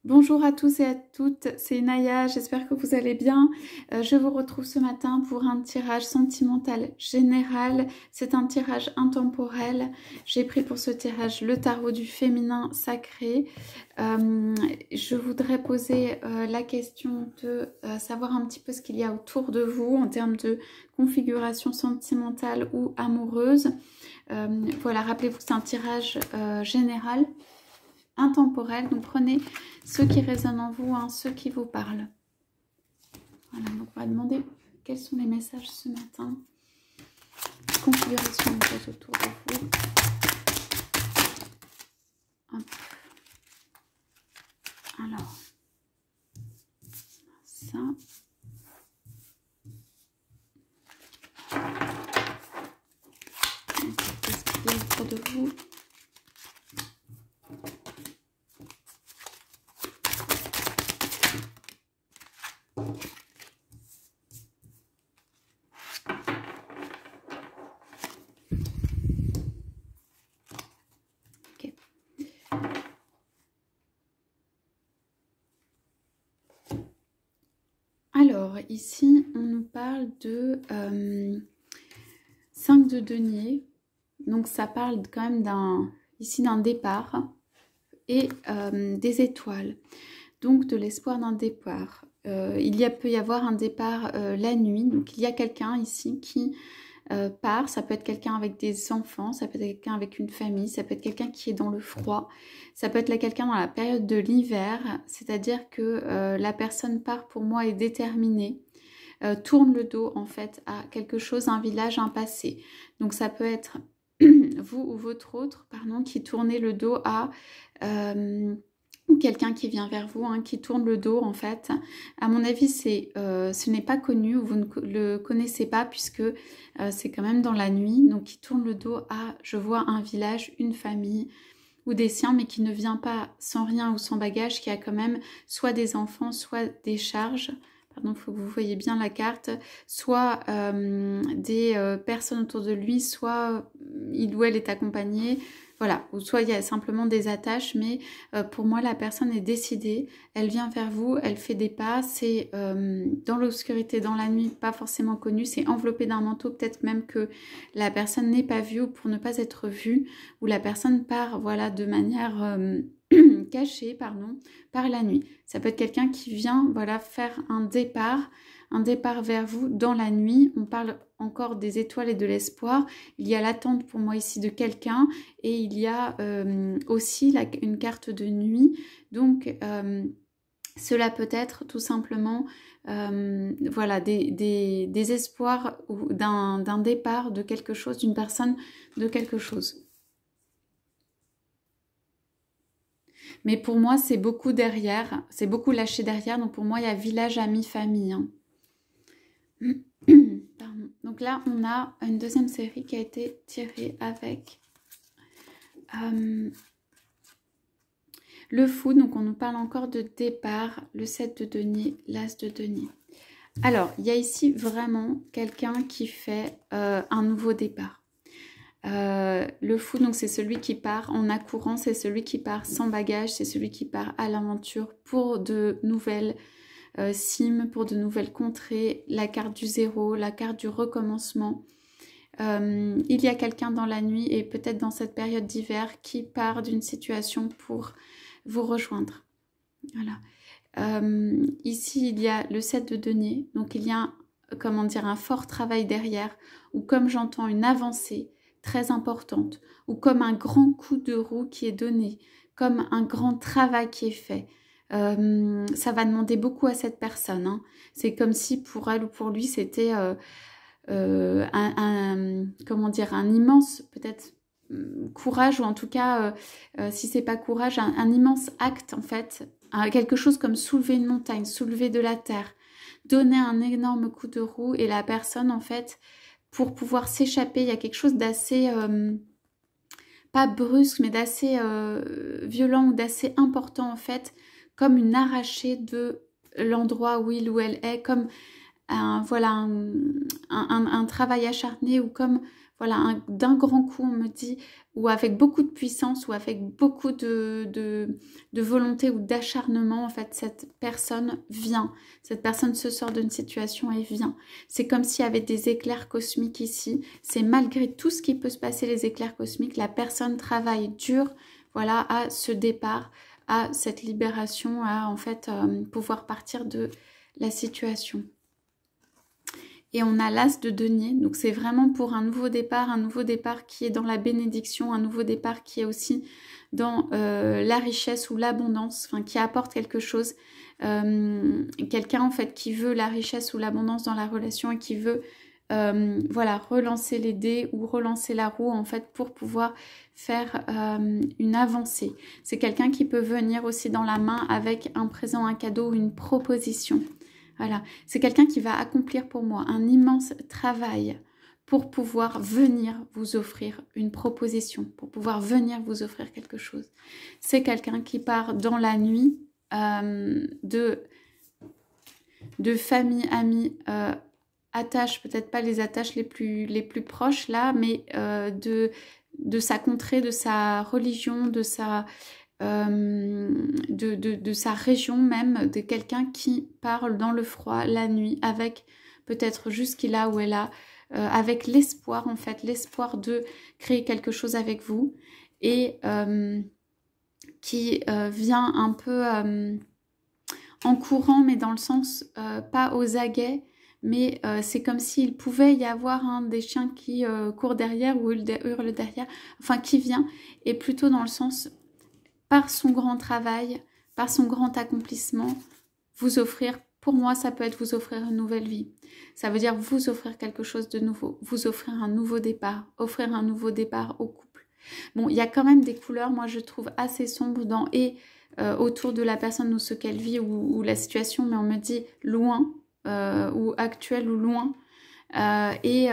Bonjour à tous et à toutes, c'est Naya, j'espère que vous allez bien. Je vous retrouve ce matin pour un tirage sentimental général. C'est un tirage intemporel. J'ai pris pour ce tirage le tarot du féminin sacré. Je voudrais poser la question de savoir un petit peu ce qu'il y a autour de vous en termes de configuration sentimentale ou amoureuse. Voilà, rappelez-vous que c'est un tirage général, intemporel, donc prenez ceux qui résonnent en vous, hein, ceux qui vous parlent. Voilà, donc on va demander quels sont les messages ce matin. Configuration amoureuse autour de vous. Hop. Alors, ça. Qu'est-ce qu'il y a autour de vous? Ok. Alors, ici, on nous parle de 5 de denier. Donc, ça parle quand même d'un départ et des étoiles. Donc, de l'espoir d'un départ. Peut y avoir un départ la nuit. Donc, il y a quelqu'un ici qui part. Ça peut être quelqu'un avec des enfants, ça peut être quelqu'un avec une famille, ça peut être quelqu'un qui est dans le froid, ça peut être quelqu'un dans la période de l'hiver. C'est-à-dire que la personne part, pour moi, est déterminée. Tourne le dos en fait à quelque chose, un village, un passé. Donc ça peut être vous ou votre autre, pardon, qui tournez le dos à ou quelqu'un qui vient vers vous, hein, qui tourne le dos en fait. À mon avis, ce n'est pas connu, ou vous ne le connaissez pas puisque c'est quand même dans la nuit. Donc qui tourne le dos à, je vois un village, une famille ou des siens, mais qui ne vient pas sans rien ou sans bagage, qui a quand même soit des enfants, soit des charges. Pardon, il faut que vous voyez bien la carte, soit des personnes autour de lui, soit il ou elle est accompagné, voilà, ou soit il y a simplement des attaches, mais pour moi la personne est décidée, elle vient vers vous, elle fait des pas, c'est dans l'obscurité, dans la nuit, pas forcément connu, c'est enveloppé d'un manteau, peut-être même que la personne n'est pas vue ou pour ne pas être vue, ou la personne part, voilà, de manière cachée, pardon, par la nuit. Ça peut être quelqu'un qui vient, voilà, faire un départ vers vous dans la nuit. On parle encore des étoiles et de l'espoir. Il y a l'attente pour moi ici de quelqu'un et il y a aussi une carte de nuit. Donc, cela peut être tout simplement voilà, des espoirs ou d'un départ de quelque chose, d'une personne, de quelque chose. Mais pour moi, c'est beaucoup derrière, c'est beaucoup lâché derrière. Donc pour moi, il y a village, ami, famille. Hein. Pardon. Donc là, on a une deuxième série qui a été tirée avec le fou. Donc on nous parle encore de départ, le 7 de denier, l'as de denier. Alors, il y a ici vraiment quelqu'un qui fait un nouveau départ. Le fou, donc c'est celui qui part en accourant, c'est celui qui part sans bagage, c'est celui qui part à l'aventure pour de nouvelles cimes, pour de nouvelles contrées, la carte du zéro, la carte du recommencement. Il y a quelqu'un dans la nuit et peut-être dans cette période d'hiver qui part d'une situation pour vous rejoindre. Voilà. Ici, il y a le 7 de denier, donc il y a comment dire, un fort travail derrière, ou comme j'entends une avancée très importante, ou comme un grand coup de roue qui est donné, comme un grand travail qui est fait. Ça va demander beaucoup à cette personne. Hein. C'est comme si pour elle ou pour lui, c'était comment dire, un immense peut-être courage, ou en tout cas, si c'est pas courage, un immense acte en fait, quelque chose comme soulever une montagne, soulever de la terre, donner un énorme coup de roue et la personne en fait, pour pouvoir s'échapper, il y a quelque chose d'assez, pas brusque, mais d'assez violent ou d'assez important en fait, comme une arrachée de l'endroit où il ou elle est, comme voilà, un travail acharné, ou comme voilà, d'un grand coup, on me dit, ou avec beaucoup de puissance, ou avec beaucoup de volonté ou d'acharnement, en fait, cette personne vient. Cette personne se sort d'une situation et vient. C'est comme s'il y avait des éclairs cosmiques ici. C'est malgré tout ce qui peut se passer, les éclairs cosmiques, la personne travaille dur, voilà, à ce départ, à cette libération, à en fait pouvoir partir de la situation. Et on a l'as de denier, donc c'est vraiment pour un nouveau départ qui est dans la bénédiction, un nouveau départ qui est aussi dans la richesse ou l'abondance, enfin qui apporte quelque chose. Quelqu'un en fait qui veut la richesse ou l'abondance dans la relation et qui veut voilà, relancer les dés ou relancer la roue en fait pour pouvoir faire une avancée. C'est quelqu'un qui peut venir aussi dans la main avec un présent, un cadeau ou une proposition. Voilà, c'est quelqu'un qui va accomplir pour moi un immense travail pour pouvoir venir vous offrir une proposition, pour pouvoir venir vous offrir quelque chose. C'est quelqu'un qui part dans la nuit de famille, amis, attaches, peut-être pas les attaches les plus proches là, mais de sa contrée, de sa religion, de sa région même, de quelqu'un qui parle dans le froid la nuit avec peut-être juste qu'il a ou elle a, avec l'espoir en fait, l'espoir de créer quelque chose avec vous et qui vient un peu en courant mais dans le sens pas aux aguets, mais c'est comme s'il pouvait y avoir des chiens qui courent derrière ou hurlent derrière, enfin qui vient, et plutôt dans le sens par son grand travail, par son grand accomplissement, vous offrir, pour moi, ça peut être vous offrir une nouvelle vie. Ça veut dire vous offrir quelque chose de nouveau, vous offrir un nouveau départ, offrir un nouveau départ au couple. Bon, il y a quand même des couleurs, moi je trouve assez sombres autour de la personne ou ce qu'elle vit ou la situation, mais on me dit loin, ou actuel ou loin, et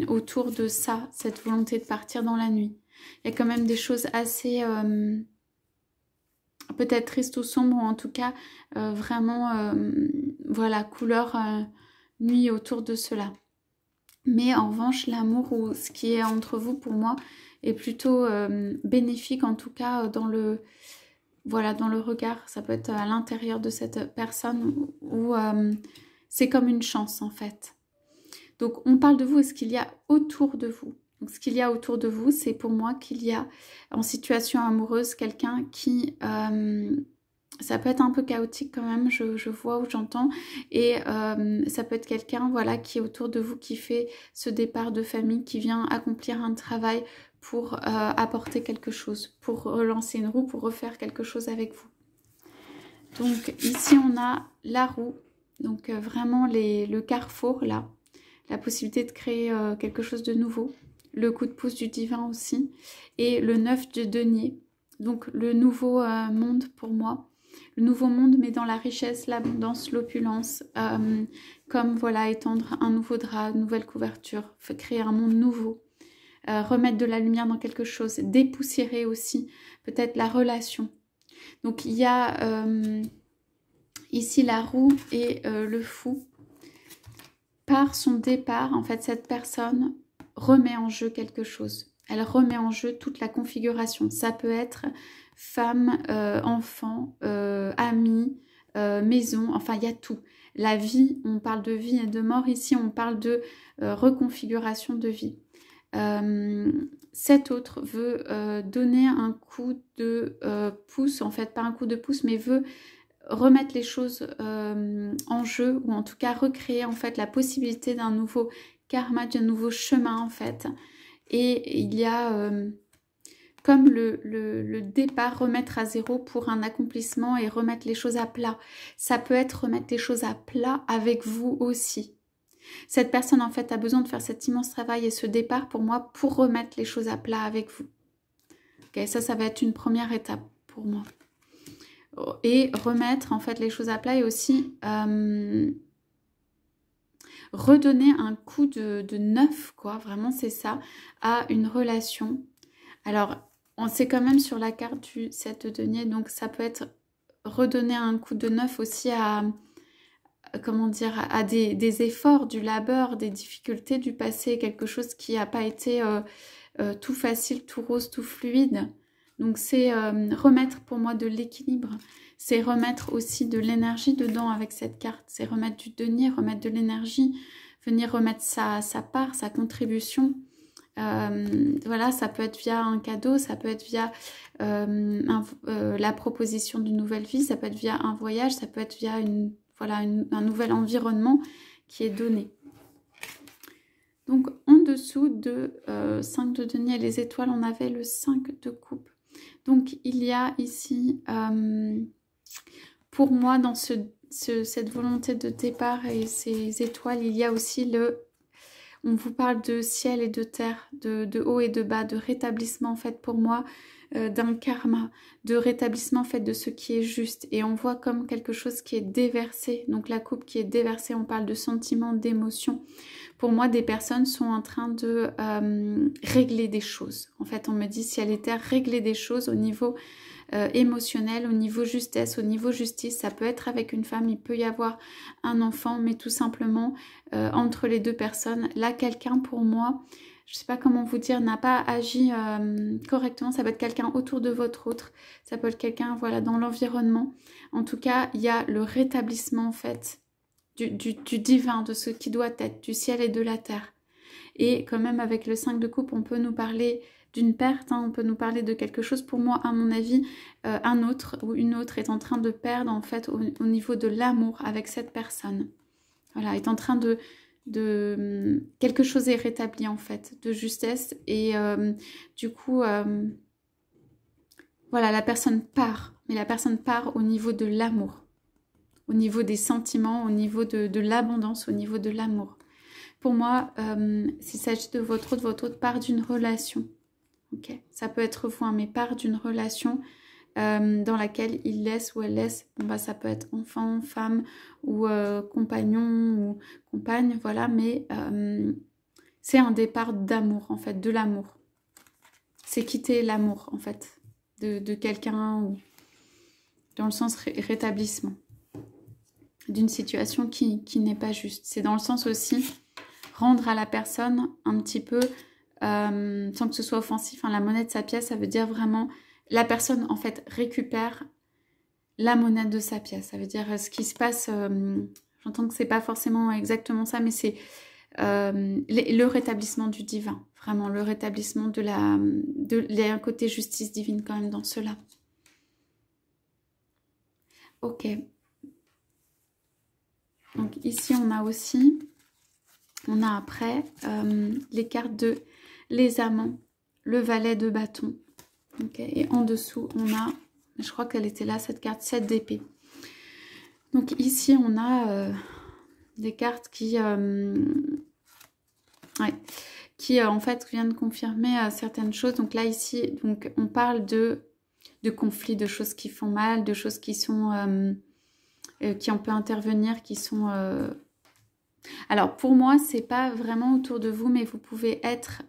autour de ça, cette volonté de partir dans la nuit. Il y a quand même des choses assez... peut-être triste ou sombre, ou en tout cas vraiment voilà, couleur nuit autour de cela. Mais en revanche, l'amour ou ce qui est entre vous pour moi est plutôt bénéfique, en tout cas dans le regard. Ça peut être à l'intérieur de cette personne où c'est comme une chance en fait. Donc on parle de vous et ce qu'il y a autour de vous. Donc ce qu'il y a autour de vous, c'est pour moi qu'il y a en situation amoureuse quelqu'un qui... ça peut être un peu chaotique quand même, je vois ou j'entends. Et ça peut être quelqu'un voilà, qui est autour de vous, qui fait ce départ de famille, qui vient accomplir un travail pour apporter quelque chose, pour relancer une roue, pour refaire quelque chose avec vous. Donc ici on a la roue, donc vraiment le carrefour là, la possibilité de créer quelque chose de nouveau. Le coup de pouce du divin aussi, et le 9 de denier, donc le nouveau monde pour moi, le nouveau monde mais dans la richesse, l'abondance, l'opulence, comme voilà, étendre un nouveau drap, une nouvelle couverture, créer un monde nouveau, remettre de la lumière dans quelque chose, dépoussiérer aussi peut-être la relation. Donc il y a ici la roue et le fou. Par son départ, en fait, cette personne remet en jeu quelque chose. Elle remet en jeu toute la configuration. Ça peut être femme, enfant, amis, maison, enfin il y a tout. La vie, on parle de vie et de mort. Ici, on parle de reconfiguration de vie. Cet autre veut donner un coup de pouce, en fait pas un coup de pouce, mais veut remettre les choses en jeu, ou en tout cas recréer en fait la possibilité d'un nouveau karma, d'un nouveau chemin en fait. Et il y a comme le départ, remettre à zéro pour un accomplissement et remettre les choses à plat. Ça peut être remettre les choses à plat avec vous aussi. Cette personne en fait a besoin de faire cet immense travail et ce départ pour moi pour remettre les choses à plat avec vous. Okay, ça va être une première étape pour moi. Et remettre en fait les choses à plat et aussi redonner un coup de neuf, quoi, vraiment c'est ça, à une relation. Alors, on sait quand même sur la carte du 7 de denier, donc ça peut être redonner un coup de neuf aussi comment dire, à des efforts, du labeur, des difficultés du passé, quelque chose qui n'a pas été tout facile, tout rose, tout fluide. Donc c'est remettre pour moi de l'équilibre, c'est remettre aussi de l'énergie dedans avec cette carte, c'est remettre du denier, remettre de l'énergie, venir remettre sa part, sa contribution. Voilà, ça peut être via un cadeau, ça peut être via la proposition d'une nouvelle vie, ça peut être via un voyage, ça peut être via un nouvel environnement qui est donné. Donc en dessous de 5 de denier et les étoiles, on avait le 5 de coupe. Donc il y a ici, pour moi, dans cette volonté de départ et ces étoiles, il y a aussi on vous parle de ciel et de terre, de haut et de bas, de rétablissement en fait pour moi, d'un karma, de rétablissement en fait de ce qui est juste. Et on voit comme quelque chose qui est déversé, donc la coupe qui est déversée, on parle de sentiments, d'émotions. Pour moi, des personnes sont en train de régler des choses. En fait, on me dit ciel et terre, régler des choses au niveau émotionnel, au niveau justesse, au niveau justice. Ça peut être avec une femme, il peut y avoir un enfant, mais tout simplement entre les deux personnes. Là, quelqu'un pour moi, je ne sais pas comment vous dire, n'a pas agi correctement. Ça peut être quelqu'un autour de votre autre, ça peut être quelqu'un voilà, dans l'environnement. En tout cas, il y a le rétablissement en fait du divin, de ce qui doit être, du ciel et de la terre. Et quand même avec le 5 de coupe, on peut nous parler d'une perte, hein, on peut nous parler de quelque chose. Pour moi, à mon avis, un autre ou une autre est en train de perdre en fait au niveau de l'amour avec cette personne. Voilà, est en train de quelque chose est rétabli en fait, de justesse. Et du coup, voilà, la personne part. Mais la personne part au niveau de l'amour, au niveau des sentiments, au niveau de l'abondance, au niveau de l'amour. Pour moi, s'il s'agit de votre autre part d'une relation. Okay. Ça peut être vous, hein, mais part d'une relation dans laquelle il laisse ou elle laisse. Bon, bah, ça peut être enfant, femme ou compagnon ou compagne, voilà. Mais c'est un départ d'amour, en fait, de l'amour. C'est quitter l'amour, en fait, de quelqu'un ou dans le sens rétablissement d'une situation qui n'est pas juste. C'est dans le sens aussi rendre à la personne un petit peu, sans que ce soit offensif, hein, la monnaie de sa pièce, ça veut dire vraiment, la personne en fait récupère la monnaie de sa pièce. Ça veut dire ce qui se passe, j'entends que c'est pas forcément exactement ça, mais c'est le rétablissement du divin, vraiment le rétablissement il y a un côté justice divine quand même dans cela. Ok. Donc ici on a aussi, on a après les cartes de les amants, le valet de bâton. Okay. Et en dessous on a, je crois qu'elle était là cette carte, 7 d'épée. Donc ici on a des cartes qui en fait viennent confirmer certaines choses. Donc là ici, donc on parle de conflits, de choses qui font mal, de choses qui sont qui on peut intervenir, qui sont alors pour moi c'est pas vraiment autour de vous, mais vous pouvez être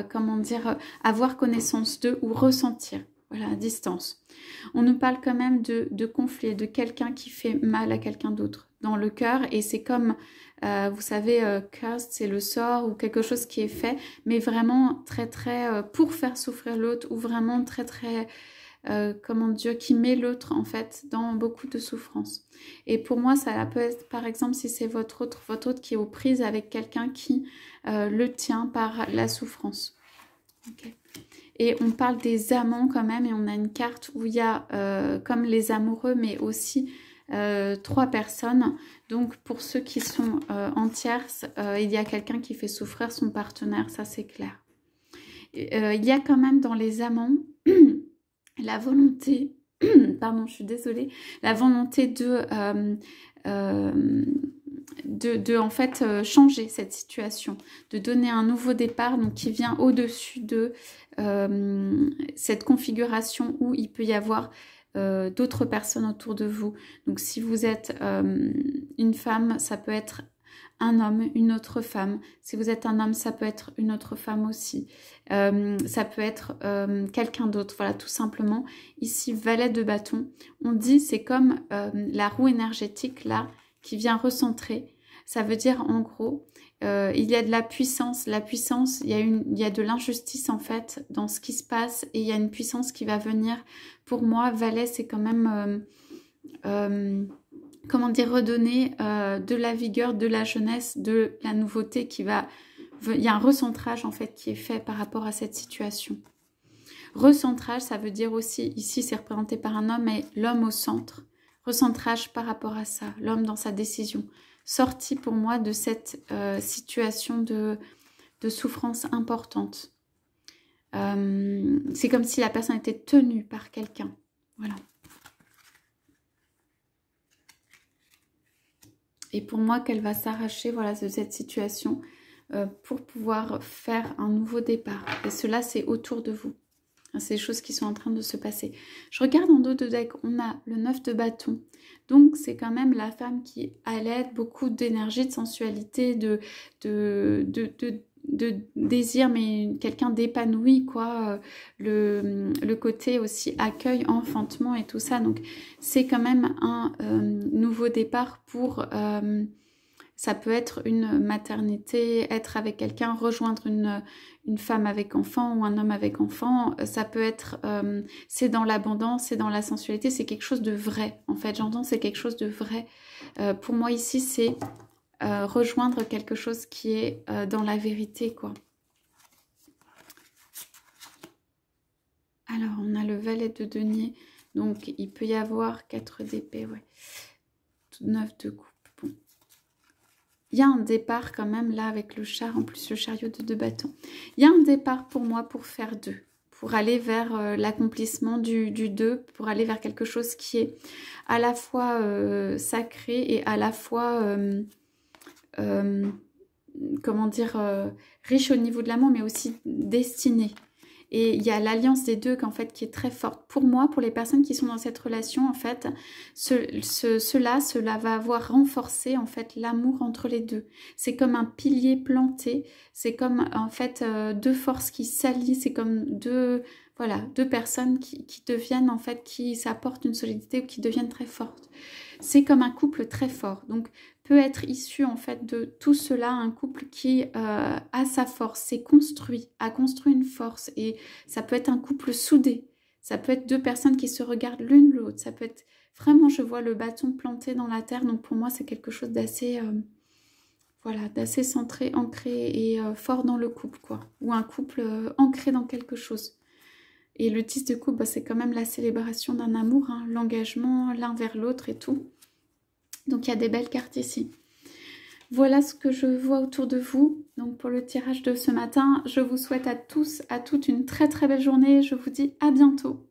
comment dire, avoir connaissance d'eux ou ressentir, voilà, à distance. On nous parle quand même de conflits, de quelqu'un qui fait mal à quelqu'un d'autre dans le cœur, et c'est comme vous savez, cursed, c'est le sort ou quelque chose qui est fait, mais vraiment très très pour faire souffrir l'autre, ou vraiment très très comment dire, qui met l'autre en fait dans beaucoup de souffrance. Et pour moi, ça peut être par exemple si c'est votre autre qui est aux prises avec quelqu'un qui le tient par la souffrance. Okay. Et on parle des amants quand même, et on a une carte où il y a comme les amoureux, mais aussi 3 personnes. Donc pour ceux qui sont en tierce, il y a quelqu'un qui fait souffrir son partenaire, ça c'est clair. Il y a quand même dans les amants la volonté, pardon, je suis désolée, la volonté de en fait changer cette situation, de donner un nouveau départ, donc qui vient au-dessus de cette configuration où il peut y avoir d'autres personnes autour de vous. Donc si vous êtes une femme, ça peut être un homme, une autre femme. Si vous êtes un homme, ça peut être une autre femme aussi. Ça peut être quelqu'un d'autre, voilà, tout simplement. Ici, valet de bâton, on dit c'est comme la roue énergétique là qui vient recentrer. Ça veut dire en gros, il y a de la puissance. La puissance, il y a de l'injustice en fait dans ce qui se passe et il y a une puissance qui va venir. Pour moi, Valet, c'est quand même, comment dire, redonner de la vigueur, de la jeunesse, de la nouveauté qui va... Il y a un recentrage en fait qui est fait par rapport à cette situation. Recentrage, ça veut dire aussi, ici c'est représenté par un homme, mais l'homme au centre. Recentrage par rapport à ça, l'homme dans sa décision. Sorti pour moi de cette situation de souffrance importante. C'est comme si la personne était tenue par quelqu'un. Voilà. Et pour moi, qu'elle va s'arracher voilà, de cette situation pour pouvoir faire un nouveau départ. Et cela, c'est autour de vous. C'est des choses qui sont en train de se passer. Je regarde en dos de deck, on a le 9 de bâton. Donc, c'est quand même la femme qui allait beaucoup d'énergie, de sensualité, de désir, mais quelqu'un d'épanoui, quoi. Le côté aussi accueil, enfantement et tout ça. Donc, c'est quand même un nouveau départ pour... ça peut être une maternité, être avec quelqu'un, rejoindre une femme avec enfant ou un homme avec enfant. Ça peut être, c'est dans l'abondance, c'est dans la sensualité, c'est quelque chose de vrai. En fait, j'entends, c'est quelque chose de vrai. Pour moi, ici, c'est rejoindre quelque chose qui est dans la vérité, quoi. Alors, on a le valet de denier. Donc, il peut y avoir 4 d'épée, ouais. 9 de coupe. Bon. Il y a un départ quand même là avec le char, en plus le chariot de 2 bâtons. Il y a un départ pour moi pour faire 2, pour aller vers l'accomplissement du 2, pour aller vers quelque chose qui est à la fois sacré et à la fois, comment dire, riche au niveau de l'amour, mais aussi destiné. Et il y a l'alliance des deux en fait, qui est très forte. Pour moi, pour les personnes qui sont dans cette relation, en fait, cela va avoir renforcé en fait l'amour entre les deux. C'est comme un pilier planté. C'est comme en fait 2 forces qui s'allient. C'est comme deux personnes qui deviennent en fait, qui s'apportent une solidité ou qui deviennent très fortes. C'est comme un couple très fort. Donc, peut être issu en fait de tout cela, un couple qui a sa force, s'est construit, a construit une force, et ça peut être un couple soudé, ça peut être 2 personnes qui se regardent l'une l'autre, ça peut être vraiment, je vois le bâton planté dans la terre, donc pour moi c'est quelque chose d'assez voilà, d'assez centré, ancré et fort dans le couple, quoi, ou un couple ancré dans quelque chose. Et le 10 de coupe, bah, c'est quand même la célébration d'un amour, hein, l'engagement l'un vers l'autre et tout. Donc, il y a des belles cartes ici. Voilà ce que je vois autour de vous. Donc, pour le tirage de ce matin, je vous souhaite à tous, à toutes une très très belle journée. Je vous dis à bientôt.